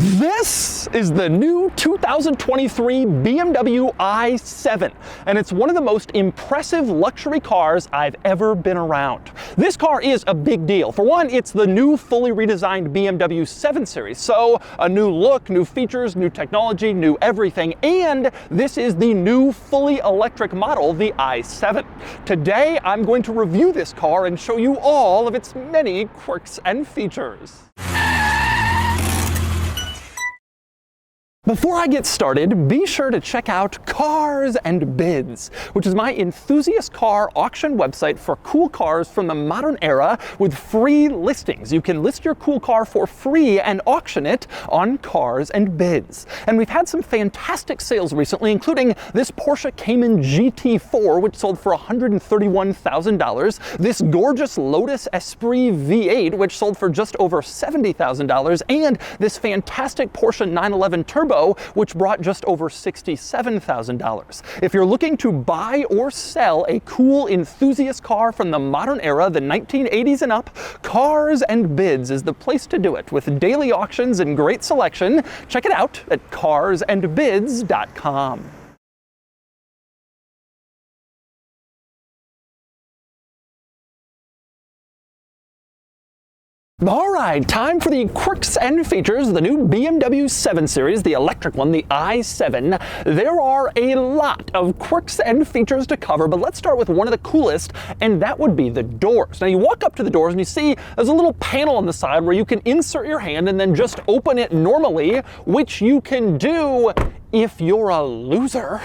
This is the new 2023 BMW i7, and it's one of the most impressive luxury cars I've ever been around. This car is a big deal. For one, it's the new fully redesigned BMW 7 Series, so a new look, new features, new technology, new everything, and this is the new fully electric model, the i7. Today, I'm going to review this car and show you all of its many quirks and features. Before I get started, be sure to check out Cars and Bids, which is my enthusiast car auction website for cool cars from the modern era with free listings. You can list your cool car for free and auction it on Cars and Bids. And we've had some fantastic sales recently, including this Porsche Cayman GT4, which sold for $131,000, this gorgeous Lotus Esprit V8, which sold for just over $70,000, and this fantastic Porsche 911 Turbo, which brought just over $67,000. If you're looking to buy or sell a cool enthusiast car from the modern era, the 1980s and up, Cars and Bids is the place to do it. With daily auctions and great selection, check it out at carsandbids.com. All right, time for the quirks and features of the new BMW 7 Series, the electric one, the i7. There are a lot of quirks and features to cover, but let's start with one of the coolest, and that would be the doors. Now, you walk up to the doors and you see there's a little panel on the side where you can insert your hand and then just open it normally, which you can do if you're a loser.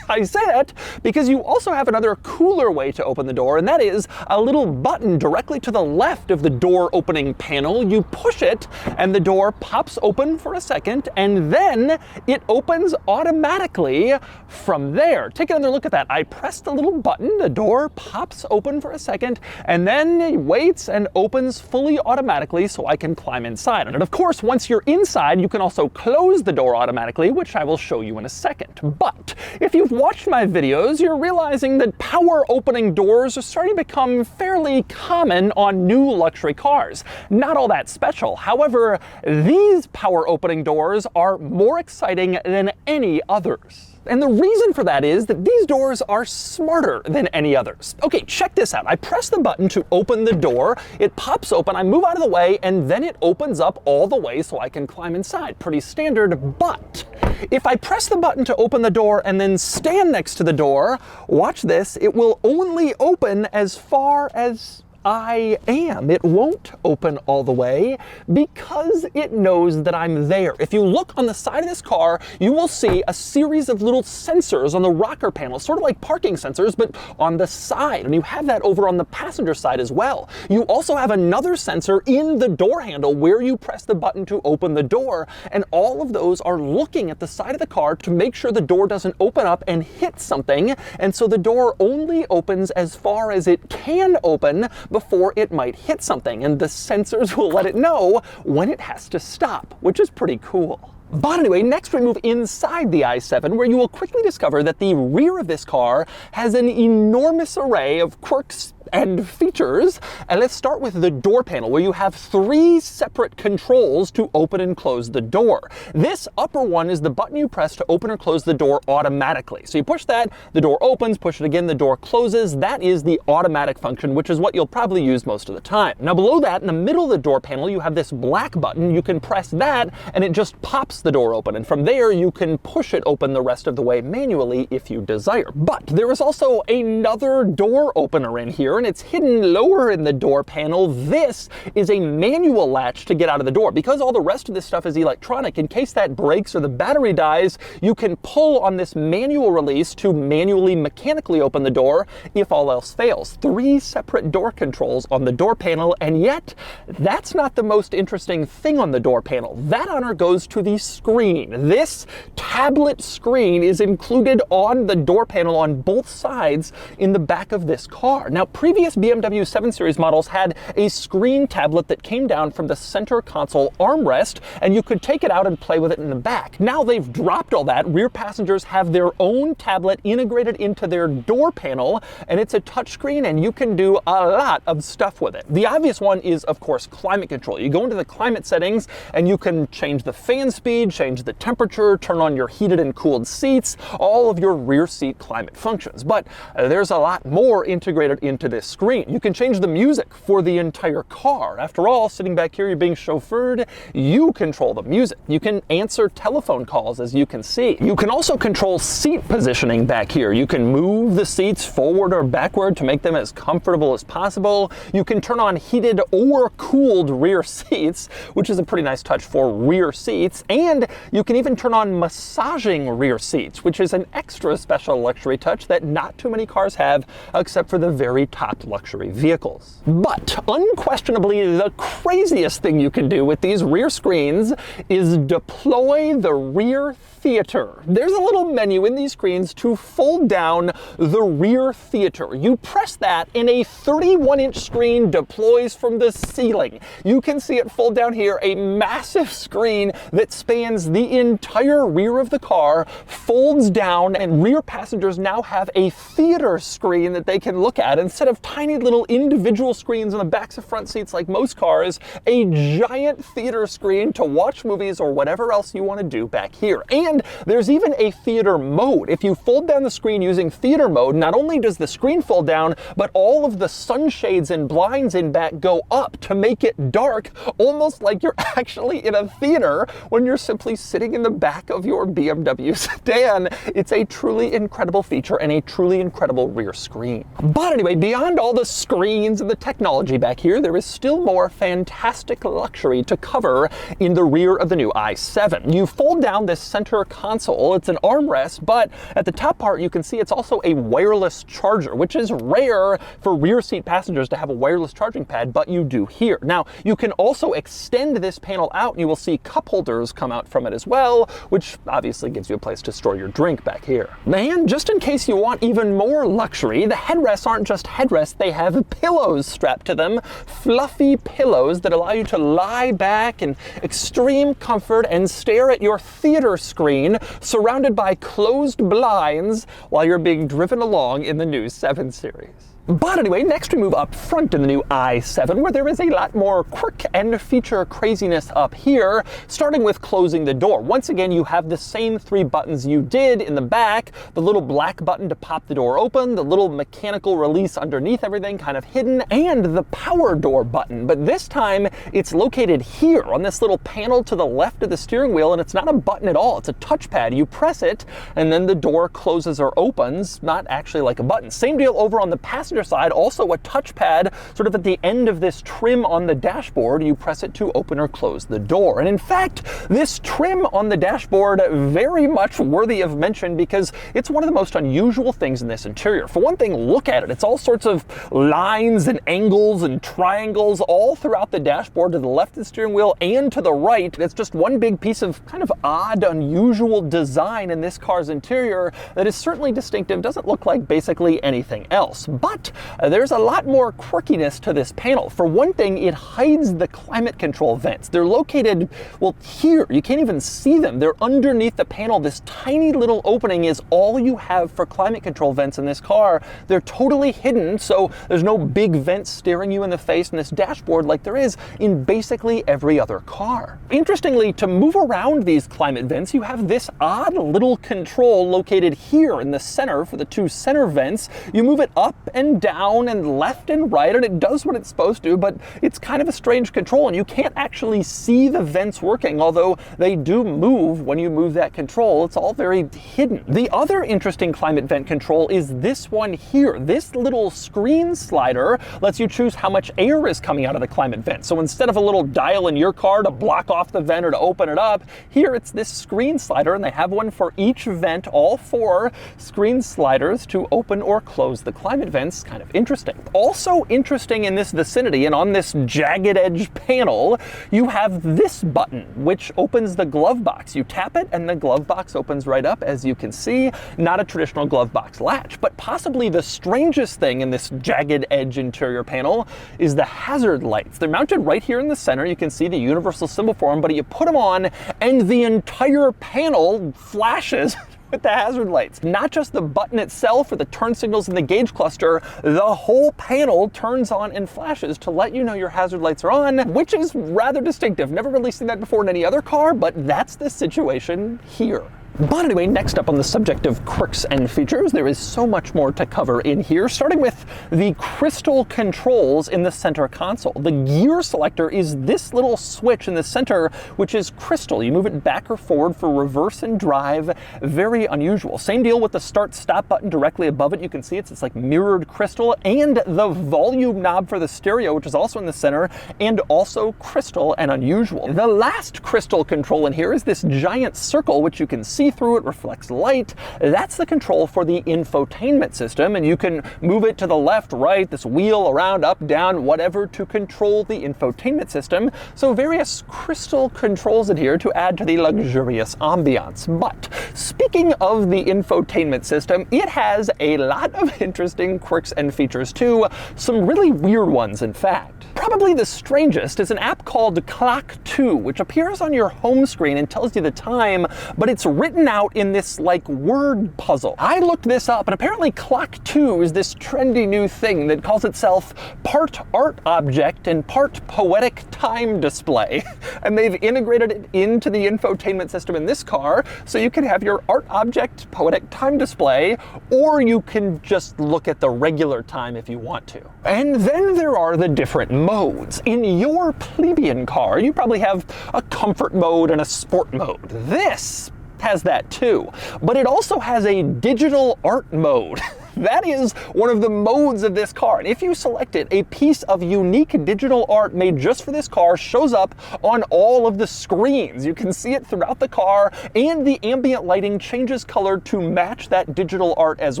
I say that because you also have another cooler way to open the door, and that is a little button directly to the left of the door opening panel. You push it and the door pops open for a second, and then it opens automatically from there. Take another look at that. I press the little button, the door pops open for a second, and then it waits and opens fully automatically so I can climb inside. And of course, once you're inside, you can also close the door automatically, which I will show you in a second. But if you've watched my videos, you're realizing that power opening doors are starting to become fairly common on new luxury cars. Not all that special. However, these power opening doors are more exciting than any others. And the reason for that is that these doors are smarter than any others. Okay, check this out. I press the button to open the door, it pops open, I move out of the way, and then it opens up all the way so I can climb inside. Pretty standard, but if I press the button to open the door and then stand next to the door, watch this, it will only open as far as I am. It won't open all the way because it knows that I'm there. If you look on the side of this car, you will see a series of little sensors on the rocker panel, sort of like parking sensors, but on the side. And you have that over on the passenger side as well. You also have another sensor in the door handle where you press the button to open the door. And all of those are looking at the side of the car to make sure the door doesn't open up and hit something. And so the door only opens as far as it can open before it might hit something, and the sensors will let it know when it has to stop, which is pretty cool. But anyway, next we move inside the i7, where you will quickly discover that the rear of this car has an enormous array of quirks and features. And let's start with the door panel, where you have 3 separate controls to open and close the door. This upper one is the button you press to open or close the door automatically. So you push that, the door opens, push it again, the door closes. That is the automatic function, which is what you'll probably use most of the time. Now below that, in the middle of the door panel, you have this black button. You can press that and it just pops the door open. And from there, you can push it open the rest of the way manually if you desire. But there is also another door opener in here, and it's hidden lower in the door panel. This is a manual latch to get out of the door. Because all the rest of this stuff is electronic, in case that breaks or the battery dies, you can pull on this manual release to manually mechanically open the door if all else fails. 3 separate door controls on the door panel, and yet that's not the most interesting thing on the door panel. That honor goes to the screen. This tablet screen is included on the door panel on both sides in the back of this car. Now, previously previous BMW 7 Series models had a screen tablet that came down from the center console armrest, and you could take it out and play with it in the back. Now they've dropped all that. Rear passengers have their own tablet integrated into their door panel, and it's a touchscreen, and you can do a lot of stuff with it. The obvious one is, of course, climate control. You go into the climate settings, and you can change the fan speed, change the temperature, turn on your heated and cooled seats, all of your rear seat climate functions. But there's a lot more integrated into this screen. You can change the music for the entire car. After all, sitting back here, you're being chauffeured. You control the music. You can answer telephone calls, as you can see. You can also control seat positioning back here. You can move the seats forward or backward to make them as comfortable as possible. You can turn on heated or cooled rear seats, which is a pretty nice touch for rear seats. And you can even turn on massaging rear seats, which is an extra special luxury touch that not too many cars have, except for the very top luxury vehicles. But unquestionably, the craziest thing you can do with these rear screens is deploy the rear theater. There's a little menu in these screens to fold down the rear theater. You press that and a 31-inch screen deploys from the ceiling. You can see it fold down here, a massive screen that spans the entire rear of the car, folds down, and rear passengers now have a theater screen that they can look at. Instead of tiny little individual screens on the backs of front seats like most cars, a giant theater screen to watch movies or whatever else you want to do back here. And there's even a theater mode. If you fold down the screen using theater mode, not only does the screen fold down, but all of the sunshades and blinds in back go up to make it dark, almost like you're actually in a theater when you're simply sitting in the back of your BMW Sedan. It's a truly incredible feature and a truly incredible rear screen. But anyway, beyond all the screens and the technology back here, there is still more fantastic luxury to cover in the rear of the new i7. You fold down this center console. It's an armrest, but at the top part you can see it's also a wireless charger, which is rare for rear seat passengers to have a wireless charging pad, but you do here. Now, you can also extend this panel out and you will see cup holders come out from it as well, which obviously gives you a place to store your drink back here. And just in case you want even more luxury, the headrests aren't just headrests, they have pillows strapped to them, fluffy pillows that allow you to lie back in extreme comfort and stare at your theater screen surrounded by closed blinds while you're being driven along in the new 7 Series. But anyway, next we move up front in the new i7, where there is a lot more quirk and feature craziness up here, starting with closing the door. Once again, you have the same 3 buttons you did in the back, the little black button to pop the door open, the little mechanical release underneath everything kind of hidden, and the power door button. But this time, it's located here on this little panel to the left of the steering wheel, and it's not a button at all, it's a touchpad. You press it, and then the door closes or opens, not actually like a button. Same deal over on the passenger side, also a touchpad sort of at the end of this trim on the dashboard. You press it to open or close the door. And in fact, this trim on the dashboard very much worthy of mention because it's one of the most unusual things in this interior. For one thing, look at it. It's all sorts of lines and angles and triangles all throughout the dashboard to the left of the steering wheel and to the right. It's just one big piece of kind of odd, unusual design in this car's interior that is certainly distinctive, doesn't look like basically anything else. But there's a lot more quirkiness to this panel. For one thing, it hides the climate control vents. They're located, well, here. You can't even see them. They're underneath the panel. This tiny little opening is all you have for climate control vents in this car. They're totally hidden, so there's no big vents staring you in the face in this dashboard like there is in basically every other car. Interestingly, to move around these climate vents, you have this odd little control located here in the center for the 2 center vents. You move it up and down and left and right, and it does what it's supposed to, but it's kind of a strange control, and you can't actually see the vents working, although they do move when you move that control. It's all very hidden. The other interesting climate vent control is this one here. This little screen slider lets you choose how much air is coming out of the climate vent. So instead of a little dial in your car to block off the vent or to open it up, here it's this screen slider, and they have one for each vent, all 4 screen sliders to open or close the climate vents. That's kind of interesting. Also interesting in this vicinity and on this jagged edge panel, you have this button, which opens the glove box. You tap it and the glove box opens right up, as you can see. Not a traditional glove box latch, but possibly the strangest thing in this jagged edge interior panel is the hazard lights. They're mounted right here in the center. You can see the universal symbol for them, but you put them on and the entire panel flashes with the hazard lights. Not just the button itself or the turn signals in the gauge cluster, the whole panel turns on and flashes to let you know your hazard lights are on, which is rather distinctive. Never really seen that before in any other car, but that's the situation here. But anyway, next up on the subject of quirks and features, there is so much more to cover in here, starting with the crystal controls in the center console. The gear selector is this little switch in the center, which is crystal. You move it back or forward for reverse and drive. Very unusual. Same deal with the start-stop button directly above it. You can see it's like mirrored crystal, and the volume knob for the stereo, which is also in the center, and also crystal and unusual. The last crystal control in here is this giant circle, which you can see through. It reflects light. That's the control for the infotainment system, and you can move it to the left, right, this wheel, around, up, down, whatever, to control the infotainment system. So various crystal controls in here to add to the luxurious ambiance. But speaking of the infotainment system, it has a lot of interesting quirks and features too. Some really weird ones, in fact. Probably the strangest is an app called Clock 2, which appears on your home screen and tells you the time, but it's written out in this like word puzzle. I looked this up, and apparently Clock 2 is this trendy new thing that calls itself part art object and part poetic time display. And they've integrated it into the infotainment system in this car, so you can have your art object poetic time display, or you can just look at the regular time if you want to. And then there are the different modes. In your plebeian car, you probably have a comfort mode and a sport mode. This has that too, but it also has a digital art mode. That is one of the modes of this car. And if you select it, a piece of unique digital art made just for this car shows up on all of the screens. You can see it throughout the car, and the ambient lighting changes color to match that digital art as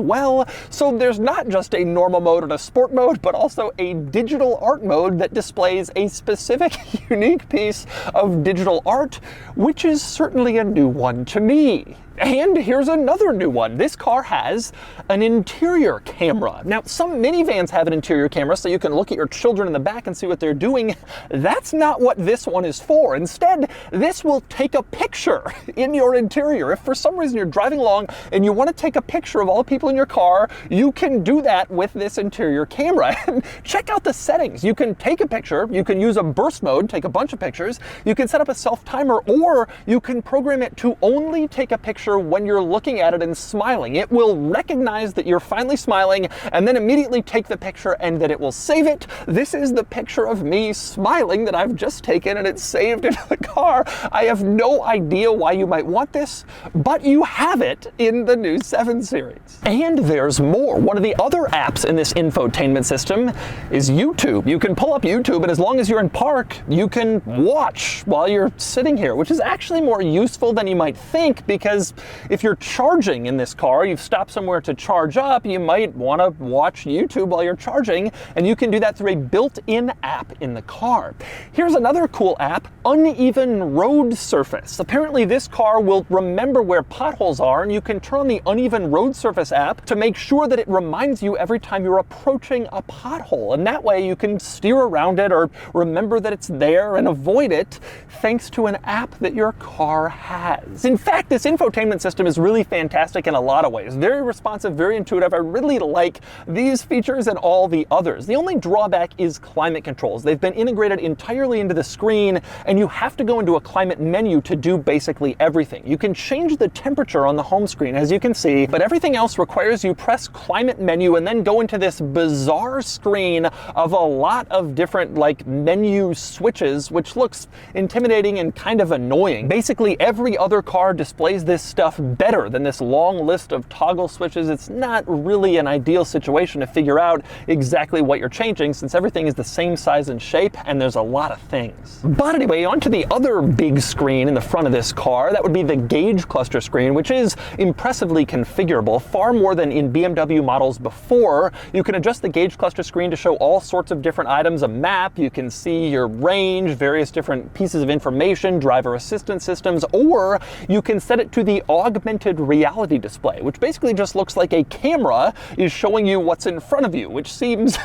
well. So there's not just a normal mode and a sport mode, but also a digital art mode that displays a specific unique piece of digital art, which is certainly a new one to me. And here's another new one. This car has an interior camera. Now, some minivans have an interior camera so you can look at your children in the back and see what they're doing. That's not what this one is for. Instead, this will take a picture in your interior. If for some reason you're driving along and you want to take a picture of all the people in your car, you can do that with this interior camera. And check out the settings. You can take a picture, you can use a burst mode, take a bunch of pictures, you can set up a self-timer, or you can program it to only take a picture when you're looking at it and smiling. It will recognize that you're finally smiling and then immediately take the picture, and then it will save it. This is the picture of me smiling that I've just taken, and it's saved into the car. I have no idea why you might want this, but you have it in the new 7 Series. And there's more. One of the other apps in this infotainment system is YouTube. You can pull up YouTube, and as long as you're in park, you can watch while you're sitting here, which is actually more useful than you might think, because if you're charging in this car, you've stopped somewhere to charge up, you might want to watch YouTube while you're charging, and you can do that through a built-in app in the car. Here's another cool app, Uneven Road Surface. Apparently this car will remember where potholes are, and you can turn on the Uneven Road Surface app to make sure that it reminds you every time you're approaching a pothole, and that way you can steer around it or remember that it's there and avoid it thanks to an app that your car has. In fact, this infotainment system is really fantastic in a lot of ways. Very responsive, very intuitive. I really like these features and all the others. The only drawback is climate controls. They've been integrated entirely into the screen, and you have to go into a climate menu to do basically everything. You can change the temperature on the home screen, as you can see, but everything else requires you press climate menu and then go into this bizarre screen of a lot of different menu switches, which looks intimidating and kind of annoying. Basically, every other car displays this stuff better than this long list of toggle switches. It's not really an ideal situation to figure out exactly what you're changing, since everything is the same size and shape and there's a lot of things. But anyway, onto the other big screen in the front of this car. That would be the gauge cluster screen, which is impressively configurable, far more than in BMW models before. You can adjust the gauge cluster screen to show all sorts of different items, a map, you can see your range, various different pieces of information, driver assistance systems, or you can set it to the augmented reality display, which basically just looks like a camera is showing you what's in front of you, which seems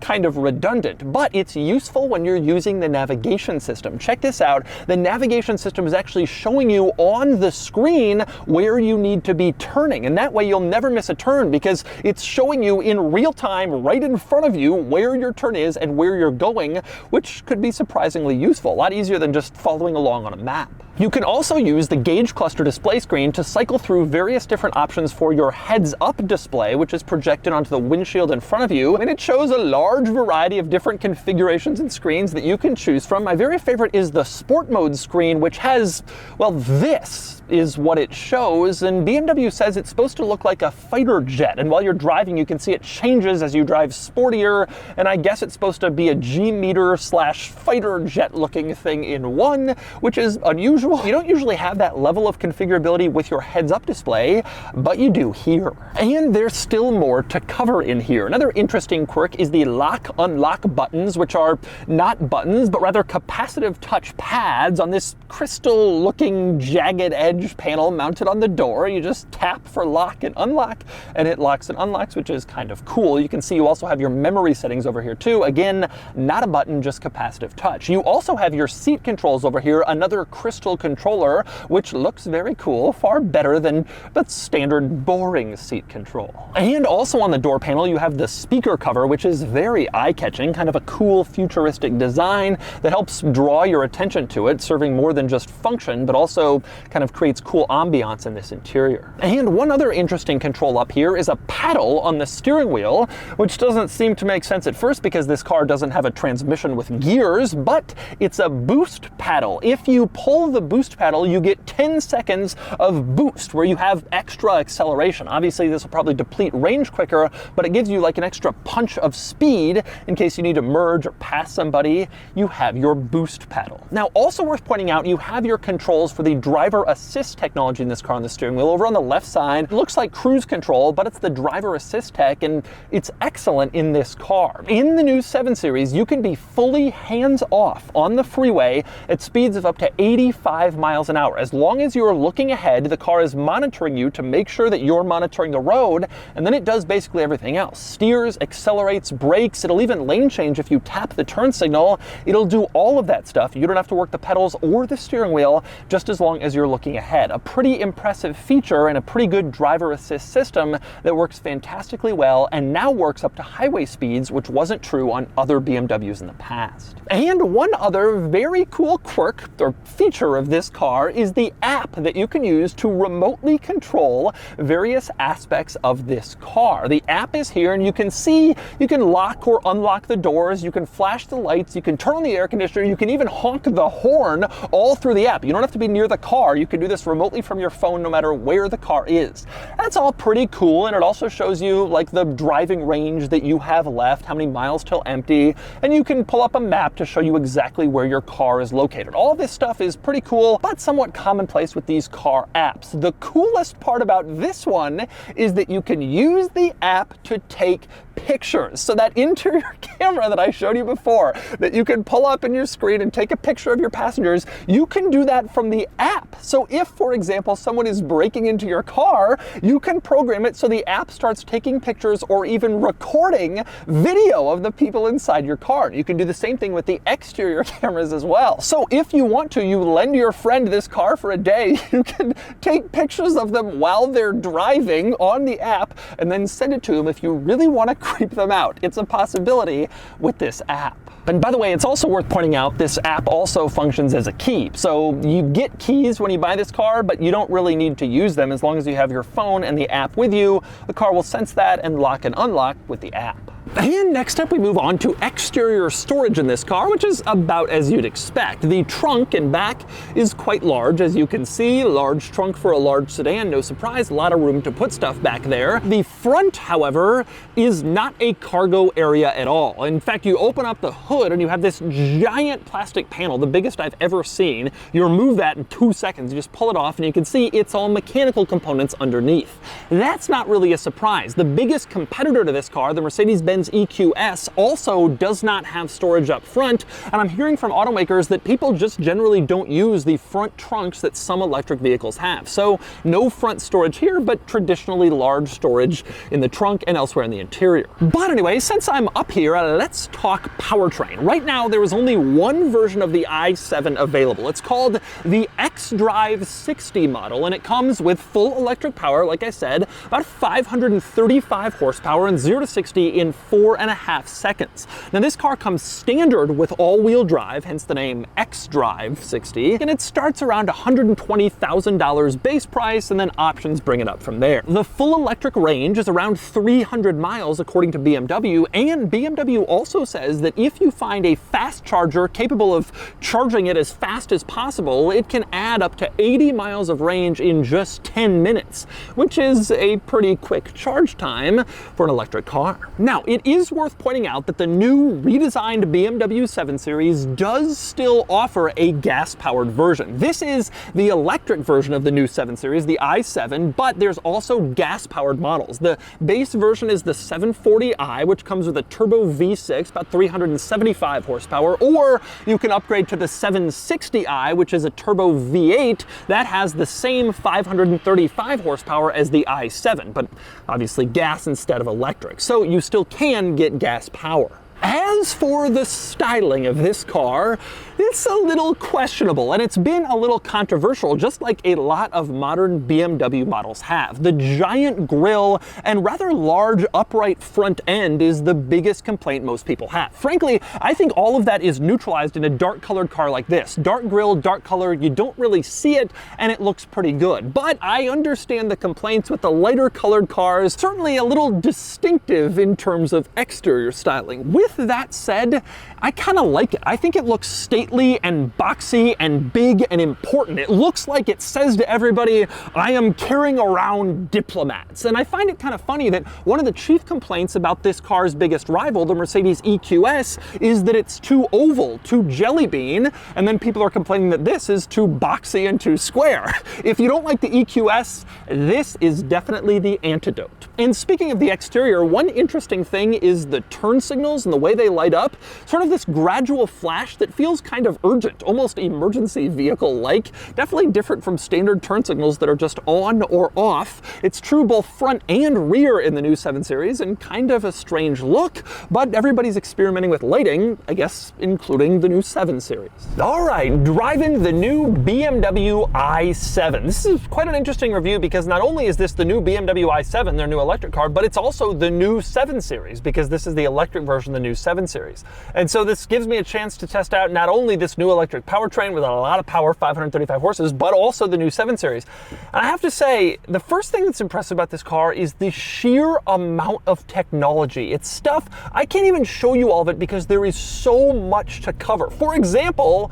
kind of redundant, but it's useful when you're using the navigation system. Check this out. The navigation system is actually showing you on the screen where you need to be turning, and that way you'll never miss a turn because it's showing you in real time right in front of you where your turn is and where you're going, which could be surprisingly useful. A lot easier than just following along on a map. You can also use the gauge cluster display screen to cycle through various different options for your heads-up display, which is projected onto the windshield in front of you, and it shows a large variety of different configurations and screens that you can choose from. My very favorite is the Sport Mode screen, which has, well, this is what it shows, and BMW says it's supposed to look like a fighter jet, and while you're driving you can see it changes as you drive sportier, and I guess it's supposed to be a G-meter slash fighter jet looking thing in one, which is unusual. You don't usually have that level of configurability with your heads-up display, but you do here. And there's still more to cover in here. Another interesting quirk is the lock-unlock buttons, which are not buttons, but rather capacitive touch pads on this crystal-looking jagged edge panel mounted on the door. You just tap for lock and unlock, and it locks and unlocks, which is kind of cool. You can see you also have your memory settings over here too. Again, not a button, just capacitive touch. You also have your seat controls over here, another crystal controller, which looks very cool, far better than the standard boring seat control. And also on the door panel, you have the speaker cover, which is very eye-catching, kind of a cool futuristic design that helps draw your attention to it, serving more than just function, but also kind of creates cool ambiance in this interior. And one other interesting control up here is a paddle on the steering wheel, which doesn't seem to make sense at first because this car doesn't have a transmission with gears, but it's a boost paddle. If you pull the boost paddle, you get 10 seconds of boost where you have extra acceleration. Obviously this will probably deplete range quicker, but it gives you like an extra punch of speed in case you need to merge or pass somebody. You have your boost paddle. Now, also worth pointing out, you have your controls for the driver assist technology in this car on the steering wheel. Over on the left side, it looks like cruise control, but it's the driver assist tech, and it's excellent in this car. In the new 7 Series, you can be fully hands-off on the freeway at speeds of up to 85 miles an hour. As long as you're looking ahead, the car is monitoring you to make sure that you're monitoring the road, and then it does basically everything else. Steers, accelerates, brakes, it'll even lane change if you tap the turn signal. It'll do all of that stuff. You don't have to work the pedals or the steering wheel, just as long as you're looking ahead. A pretty impressive feature and a pretty good driver assist system that works fantastically well and now works up to highway speeds, which wasn't true on other BMWs in the past. And one other very cool quirk or feature of this car is the app that you can use to remotely control various aspects of this car. The app is here, and you can see you can lock or unlock the doors, you can flash the lights, you can turn on the air conditioner, you can even honk the horn all through the app. You don't have to be near the car. You can do this remotely from your phone no matter where the car is. That's all pretty cool, and it also shows you like the driving range that you have left, how many miles till empty, and you can pull up a map to show you exactly where your car is located. All this stuff is pretty cool, but somewhat commonplace with these car apps. The coolest part about this one is that you can use the app to take pictures. So that interior camera that I showed you before, that you can pull up in your screen and take a picture of your passengers, you can do that from the app. So if, for example, someone is breaking into your car, you can program it so the app starts taking pictures or even recording video of the people inside your car. You can do the same thing with the exterior cameras as well. So if you want to, you lend your friend this car for a day, you can take pictures of them while they're driving on the app and then send it to them if you really want to creep them out. It's a possibility with this app. And by the way, it's also worth pointing out this app also functions as a key. So you get keys when you buy this car, but you don't really need to use them as long as you have your phone and the app with you. The car will sense that and lock and unlock with the app. And next up we move on to exterior storage in this car, which is about as you'd expect. The trunk and back is quite large, as you can see. Large trunk for a large sedan, no surprise, a lot of room to put stuff back there. The front, however, is not a cargo area at all. In fact, you open up the hood and you have this giant plastic panel, the biggest I've ever seen. You remove that in 2 seconds, you just pull it off and you can see it's all mechanical components underneath. That's not really a surprise. The biggest competitor to this car, the Mercedes-Benz EQS, also does not have storage up front, and I'm hearing from automakers that people just generally don't use the front trunks that some electric vehicles have. So no front storage here, but traditionally large storage in the trunk and elsewhere in the interior. But anyway, since I'm up here, let's talk powertrain. Right now, there is only one version of the i7 available. It's called the xDrive 60 model, and it comes with full electric power, like I said, about 535 horsepower and 0 to 60 in 4.5 seconds. Now this car comes standard with all-wheel drive, hence the name xDrive 60, and it starts around $120,000 base price, and then options bring it up from there. The full electric range is around 300 miles according to BMW, and BMW also says that if you find a fast charger capable of charging it as fast as possible, it can add up to 80 miles of range in just 10 minutes, which is a pretty quick charge time for an electric car. Now, it is worth pointing out that the new redesigned BMW 7 Series does still offer a gas-powered version. This is the electric version of the new 7 Series, the i7, but there's also gas-powered models. The base version is the 740i, which comes with a turbo V6, about 375 horsepower, or you can upgrade to the 760i, which is a turbo V8 that has the same 535 horsepower as the i7, but obviously gas instead of electric. So you still can get gas power. As for the styling of this car, it's a little questionable, and it's been a little controversial, just like a lot of modern BMW models have. The giant grille and rather large upright front end is the biggest complaint most people have. Frankly, I think all of that is neutralized in a dark colored car like this. Dark grille, dark color, you don't really see it, and it looks pretty good. But I understand the complaints with the lighter colored cars, certainly a little distinctive in terms of exterior styling. With that said, I kind of like it. I think it looks stately and boxy and big and important. It looks like it says to everybody, I am carrying around diplomats. And I find it kind of funny that one of the chief complaints about this car's biggest rival, the Mercedes EQS, is that it's too oval, too jelly bean, and then people are complaining that this is too boxy and too square. If you don't like the EQS, this is definitely the antidote. And speaking of the exterior, one interesting thing is the turn signals and the way they light up, sort of this gradual flash that feels kind of urgent, almost emergency vehicle-like, definitely different from standard turn signals that are just on or off. It's true both front and rear in the new 7 Series, and kind of a strange look, but everybody's experimenting with lighting, I guess including the new 7 Series. All right, driving the new BMW i7. This is quite an interesting review because not only is this the new BMW i7, their new electric car, but it's also the new 7 Series because this is the electric version of the new 7 Series. And so this gives me a chance to test out not only this new electric powertrain with a lot of power, 535 horses, but also the new 7 Series. And I have to say, the first thing that's impressive about this car is the sheer amount of technology. It's stuff, I can't even show you all of it because there is so much to cover. For example,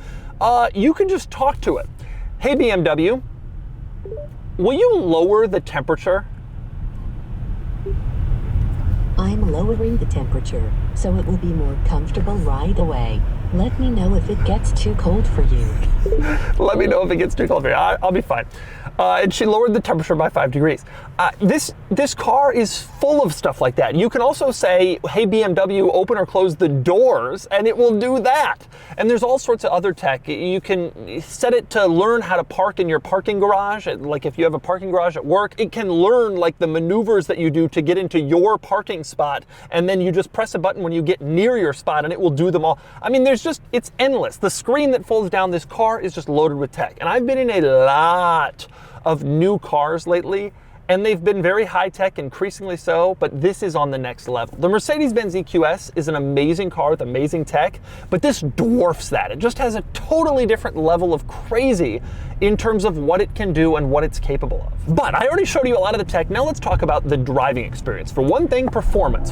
you can just talk to it. Hey BMW, will you lower the temperature? I'm lowering the temperature, so it will be more comfortable right away. Let me know if it gets too cold for you. Let me know if it gets too cold for you. I'll be fine. And she lowered the temperature by 5 degrees. This car is full of stuff like that. You can also say, hey BMW, open or close the doors, and it will do that. And there's all sorts of other tech. You can set it to learn how to park in your parking garage. Like if you have a parking garage at work, it can learn like the maneuvers that you do to get into your parking spot, and then you just press a button when you get near your spot and it will do them all. I mean, it's endless. The screen that folds down, this car is just loaded with tech. And I've been in a lot of new cars lately, and they've been very high-tech, increasingly so, but this is on the next level. The Mercedes-Benz EQS is an amazing car with amazing tech, but this dwarfs that. It just has a totally different level of crazy in terms of what it can do and what it's capable of. But I already showed you a lot of the tech. Now let's talk about the driving experience. For one thing, performance.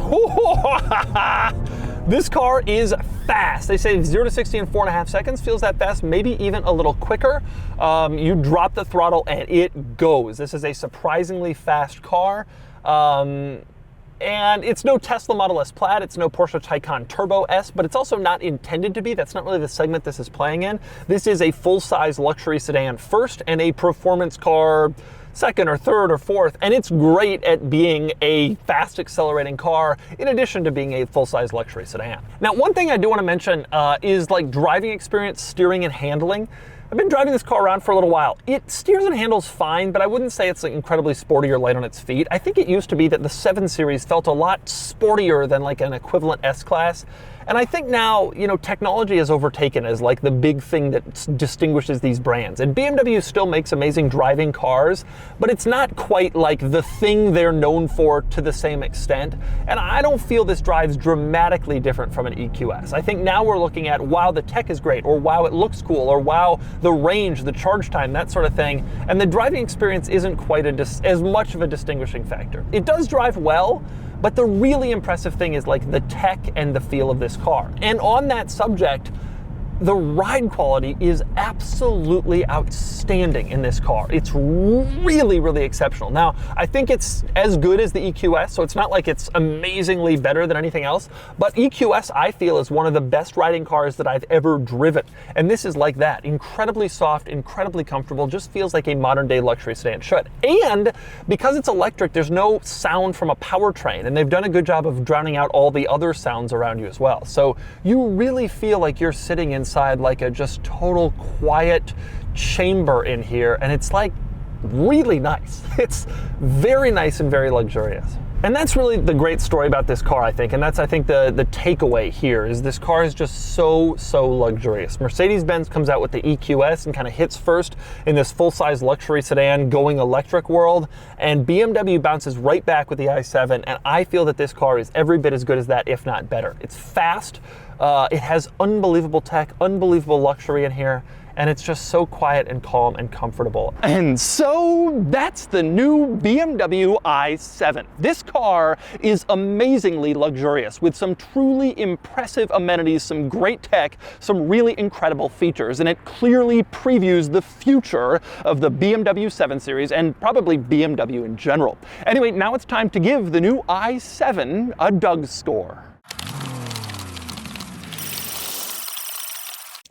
This car is fast. They say 0 to 60 in 4.5 seconds. Feels that fast, maybe even a little quicker. You drop the throttle and it goes. This is a surprisingly fast car. And it's no Tesla Model S Plaid, it's no Porsche Taycan Turbo S, but it's also not intended to be. That's not really the segment this is playing in. This is a full-size luxury sedan first and a performance car second or third or fourth, and it's great at being a fast accelerating car in addition to being a full-size luxury sedan. Now, one thing I do want to mention is like driving experience, steering and handling. I've been driving this car around for a little while. It steers and handles fine, but I wouldn't say it's like incredibly sporty or light on its feet. I think it used to be that the 7 Series felt a lot sportier than like an equivalent S-Class. And I think now, you know, technology has overtaken as like the big thing that distinguishes these brands. And BMW still makes amazing driving cars, but it's not quite like the thing they're known for to the same extent. And I don't feel this drives dramatically different from an EQS. I think now we're looking at, wow, the tech is great, or wow, it looks cool, or wow, the range, the charge time, that sort of thing. And the driving experience isn't quite as much of a distinguishing factor. It does drive well, but the really impressive thing is like the tech and the feel of this car. And on that subject, the ride quality is absolutely outstanding in this car. It's really, really exceptional. Now, I think it's as good as the EQS, so it's not like it's amazingly better than anything else, but EQS, I feel, is one of the best riding cars that I've ever driven. And this is like that. Incredibly soft, incredibly comfortable, just feels like a modern day luxury sedan should. And because it's electric, there's no sound from a powertrain, and they've done a good job of drowning out all the other sounds around you as well. So you really feel like you're sitting inside like a just total quiet chamber in here, and it's like really nice. It's very nice and very luxurious. And that's really the great story about this car, I think, and that's, I think, the takeaway here is this car is just so luxurious. Mercedes-Benz comes out with the EQS and kind of hits first in this full-size luxury sedan going electric world, and BMW bounces right back with the i7, and I feel that this car is every bit as good as that, if not better. It's fast, it has unbelievable tech, unbelievable luxury in here, and it's just so quiet and calm and comfortable. And so that's the new BMW i7. This car is amazingly luxurious with some truly impressive amenities, some great tech, some really incredible features, and it clearly previews the future of the BMW 7 Series and probably BMW in general. Anyway, now it's time to give the new i7 a DOUGSCORE.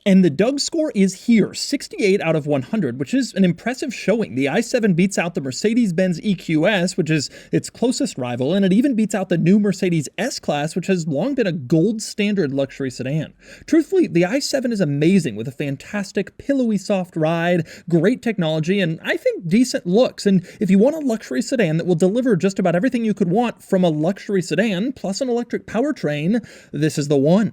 And the DOUGSCORE is here, 68 out of 100, which is an impressive showing. The i7 beats out the Mercedes-Benz EQS, which is its closest rival, and it even beats out the new Mercedes S-Class, which has long been a gold standard luxury sedan. Truthfully, the i7 is amazing with a fantastic, pillowy soft ride, great technology, and I think decent looks. And if you want a luxury sedan that will deliver just about everything you could want from a luxury sedan, plus an electric powertrain, this is the one.